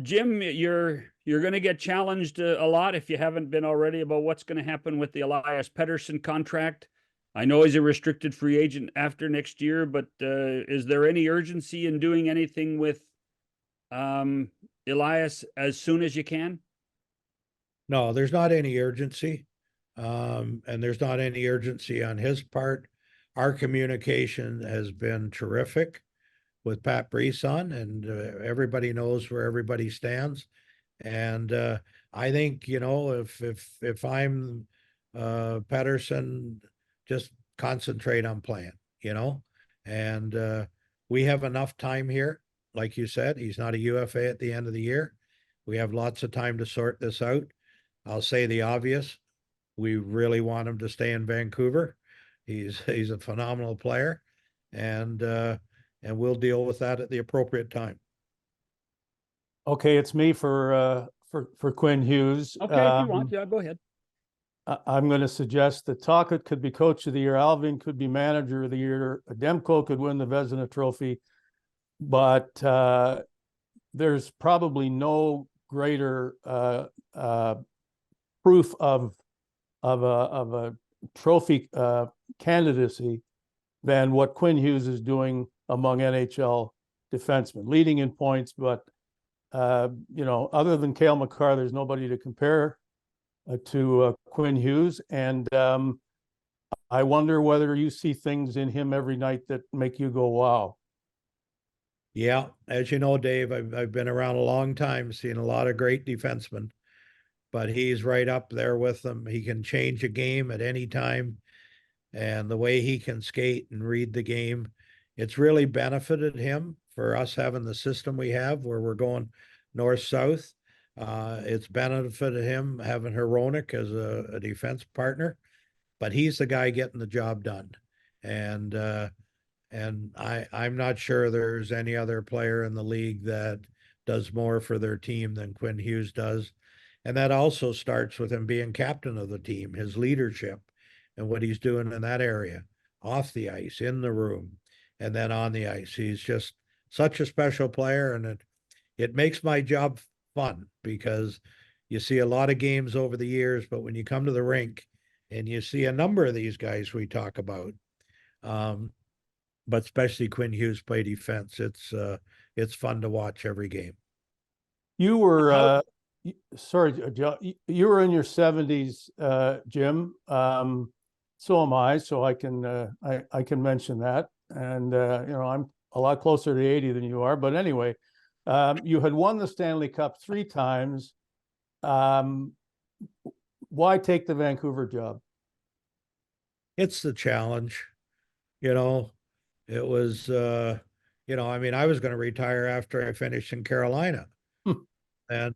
Jim, you're going to get challenged a lot if you haven't been already about what's going to happen with the Elias Pettersson contract. I know he's a restricted free agent after next year, but is there any urgency in doing anything with Elias as soon as you can? No, there's not any urgency. And there's not any urgency on his part. Our communication has been terrific with Pat Brisson, and everybody knows where everybody stands. And I think, if I'm Pedersen, just concentrate on playing, and we have enough time here. Like you said, he's not a UFA at the end of the year. We have lots of time to sort this out. I'll say the obvious. We really want him to stay in Vancouver. He's a phenomenal player, and we'll deal with that at the appropriate time. Okay, it's me for Quinn Hughes. Okay, if you want, yeah, go ahead. I'm going to suggest that Tocchet could be coach of the year, Alvin could be manager of the year, Demko could win the Vezina Trophy, but there's probably no greater proof of a trophy candidacy than what Quinn Hughes is doing among NHL defensemen, leading in points, but other than Cale Makar, there's nobody to compare to Quinn Hughes. And I wonder whether you see things in him every night that make you go, wow. Yeah, as you know, Dave, I've been around a long time, seen a lot of great defensemen, but he's right up there with them. He can change a game at any time, and the way he can skate and read the game, it's really benefited him for us having the system we have where we're going north-south. It's benefited him having Hronek as a defense partner, but he's the guy getting the job done. And I'm not sure there's any other player in the league that does more for their team than Quinn Hughes does. And that also starts with him being captain of the team, his leadership and what he's doing in that area, off the ice, in the room, and then on the ice. He's just such a special player, and it makes my job fun because you see a lot of games over the years, but when you come to the rink and you see a number of these guys we talk about, but especially Quinn Hughes play defense, it's fun to watch every game. You were sorry, you were in your 70s, Jim. So am I, so I can mention that. And I'm a lot closer to 80 than you are, but anyway, you had won the Stanley Cup 3 times. Why take the Vancouver job? It's the challenge. It was, I was going to retire after I finished in Carolina. And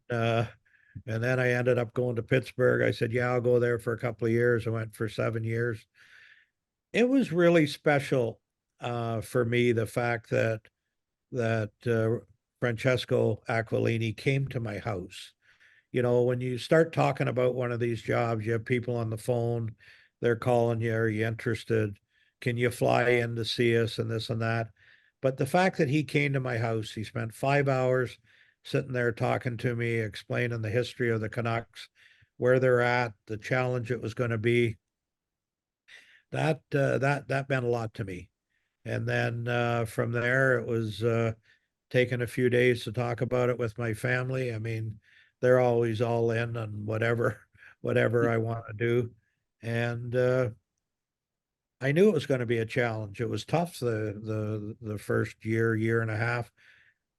then I ended up going to Pittsburgh. I said, yeah, I'll go there for a couple of years. I went for 7 years. It was really special for me, the fact that Francesco Aquilini came to my house. When you start talking about one of these jobs, you have people on the phone, they're calling you, are you interested? Can you fly in to see us and this and that? But the fact that he came to my house, he spent 5 hours sitting there talking to me, explaining the history of the Canucks, where they're at, the challenge it was going to be. That meant a lot to me. And then from there, it was taking a few days to talk about it with my family. I mean, they're always all in on whatever I want to do. And I knew it was going to be a challenge. It was tough the first year and a half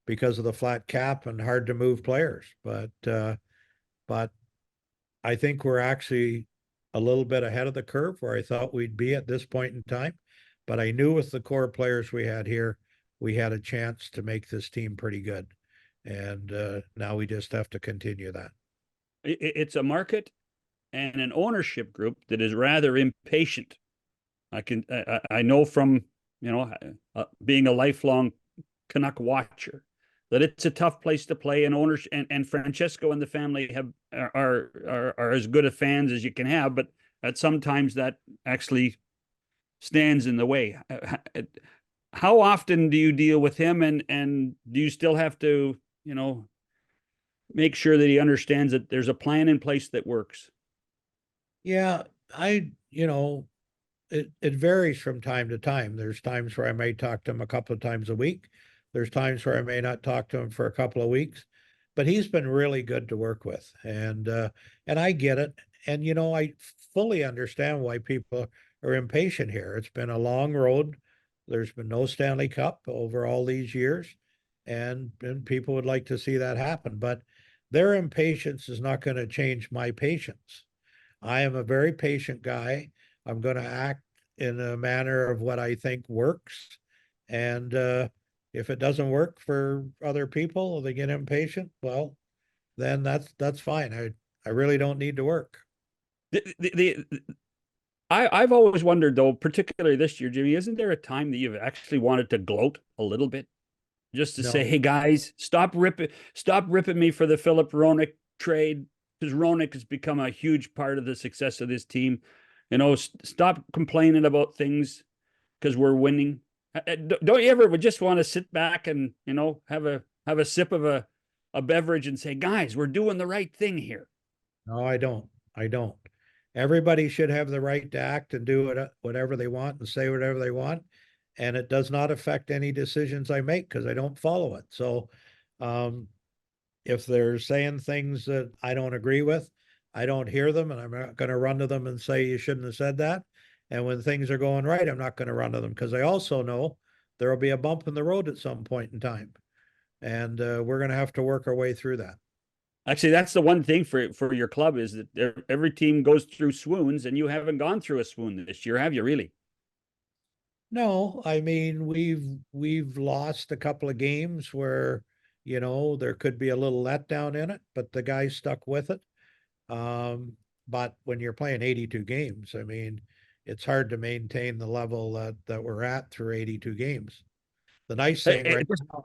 because of the flat cap and hard to move players. But I think we're actually a little bit ahead of the curve where I thought we'd be at this point in time. But I knew with the core players we had here, we had a chance to make this team pretty good. And now we just have to continue that. It's a market and an ownership group that is rather impatient. I know from being a lifelong Canuck watcher that it's a tough place to play, and owners and Francesco and the family are as good a fans as you can have, but at sometimes that actually stands in the way. How often do you deal with him, and do you still have to make sure that he understands that there's a plan in place that works? Yeah, it varies from time to time. There's times where I may talk to him a couple of times a week. There's times where I may not talk to him for a couple of weeks, but he's been really good to work with. And I get it. And I fully understand why people are impatient here. It's been a long road. There's been no Stanley Cup over all these years, and people would like to see that happen. But their impatience is not going to change my patience. I am a very patient guy. I'm going to act in a manner of what I think works. And if it doesn't work for other people, they get impatient. Well, then that's fine. I really don't need to work. I've always wondered though, particularly this year, Jimmy, isn't there a time that you've actually wanted to gloat a little bit? Just to say, No. hey guys, stop ripping me for the Philip Roenick trade, because Roenick has become a huge part of the success of this team. Stop complaining about things because we're winning. Don't you ever just want to sit back and have a sip of a beverage and say, guys, we're doing the right thing here? No, I don't. I don't. Everybody should have the right to act and do whatever they want and say whatever they want. And it does not affect any decisions I make because I don't follow it. So if they're saying things that I don't agree with, I don't hear them, and I'm not going to run to them and say you shouldn't have said that. And when things are going right, I'm not going to run to them because I also know there will be a bump in the road at some point in time, and we're going to have to work our way through that. Actually, that's the one thing for your club is that every team goes through swoons, and you haven't gone through a swoon this year, have you? Really? No, I mean we've lost a couple of games where there could be a little letdown in it, but the guys stuck with it. But when you're playing 82 games, I mean, it's hard to maintain the level that we're at through 82 games. The nice thing right now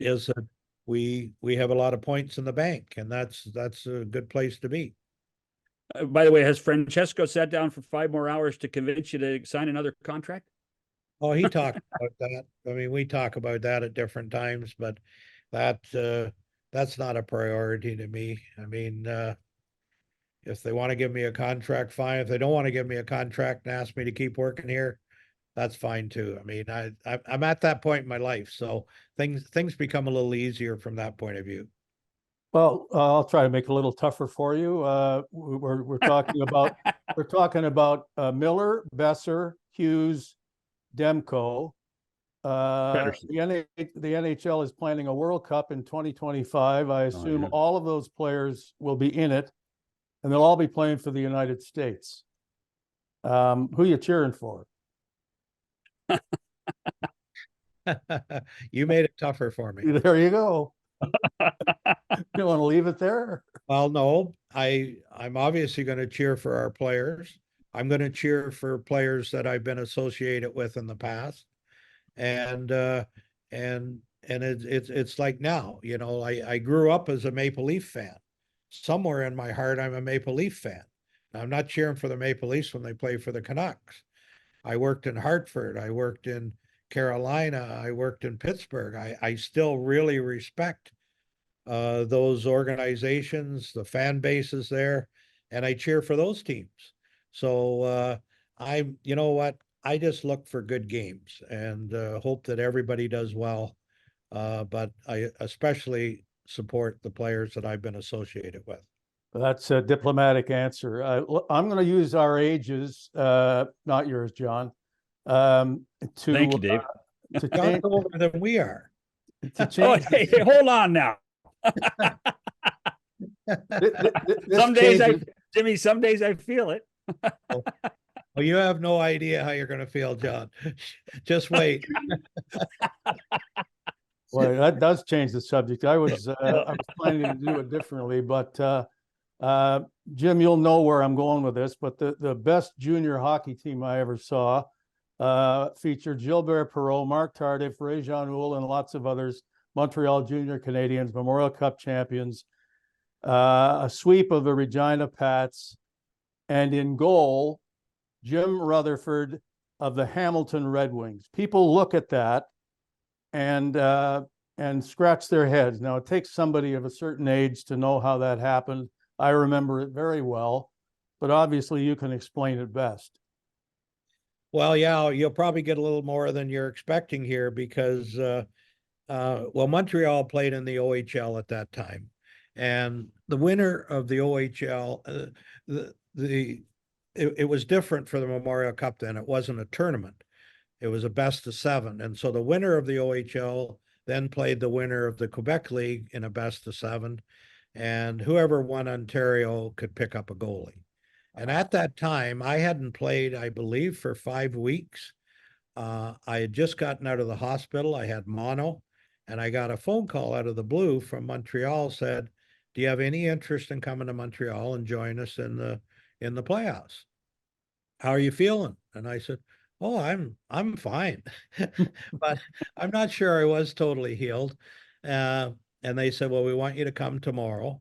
is that we have a lot of points in the bank, and that's a good place to be. By the way, has Francesco sat down for 5 more hours to convince you to sign another contract? Oh, he talked about that. I mean, we talk about that at different times, but that that's not a priority to me. I mean, if they want to give me a contract, fine. If they don't want to give me a contract and ask me to keep working here, that's fine too. I mean, I'm at that point in my life, so things become a little easier from that point of view. Well, I'll try to make it a little tougher for you. We're talking about Miller, Besser, Hughes, Demko. The NHL is planning a World Cup in 2025. I assume all of those players will be in it, and they'll all be playing for the United States. Who are you cheering for? You made it tougher for me. There you go. You want to leave it there? Well, no, I'm obviously going to cheer for our players. I'm going to cheer for players that I've been associated with in the past, and it's like now, I grew up as a Maple Leaf fan. Somewhere in my heart, I'm a Maple Leaf fan. Now, I'm not cheering for the Maple Leafs when they play for the Canucks. I worked in Hartford. I worked in Carolina. I worked in Pittsburgh. I still really respect those organizations, the fan bases there, and I cheer for those teams. So you know what? I just look for good games and hope that everybody does well. But I especially support the players that I've been associated with. That's a diplomatic answer. I'm going to use our ages, not yours, John. Thank you, Dave. John's older than we are. Hey, hold on now. Jimmy, some days I feel it. Well, you have no idea how you're going to feel, John. Just wait. Well, that does change the subject. I was planning to do it differently, but Jim, you'll know where I'm going with this. But the best junior hockey team I ever saw featured Gilbert Perreault, Mark Tardif, Ray Jean Houle, and lots of others. Montreal Junior Canadiens, Memorial Cup champions, a sweep of the Regina Pats, and in goal, Jim Rutherford of the Hamilton Red Wings. People look at that and and scratch their heads. Now, it takes somebody of a certain age to know how that happened. I remember it very well, but obviously you can explain it best. Well, yeah, you'll probably get a little more than you're expecting here because, well, Montreal played in the OHL at that time, and the winner of the OHL, it was different for the Memorial Cup then. It wasn't a tournament; it was a best of 7, and so the winner of the OHL then played the winner of the Quebec League in a best of 7, and whoever won Ontario could pick up a goalie. And at that time, I hadn't played, I believe, for 5 weeks. I had just gotten out of the hospital. I had mono, and I got a phone call out of the blue from Montreal. Said, "Do you have any interest in coming to Montreal and join us in the playoffs? How are you feeling?" And I said, "Oh, I'm fine," but I'm not sure I was totally healed. Uh, and they said, "Well, we want you to come tomorrow."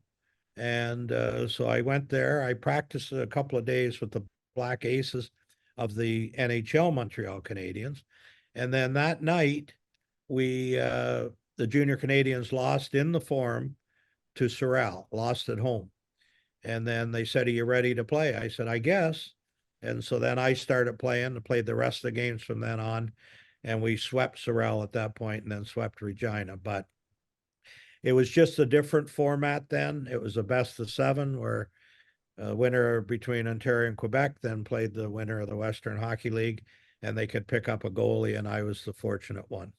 And so I went there. I practiced a couple of days with the Black Aces of the NHL Montreal Canadiens. And then that night, the Junior Canadiens lost in the Forum to Sorel, lost at home. And then they said, "Are you ready to play?" I said, "I guess." And so then I started playing and played the rest of the games from then on. And we swept Sorel at that point and then swept Regina. But it was just a different format then. It was a best of 7 where a winner between Ontario and Quebec then played the winner of the Western Hockey League, and they could pick up a goalie, and I was the fortunate one.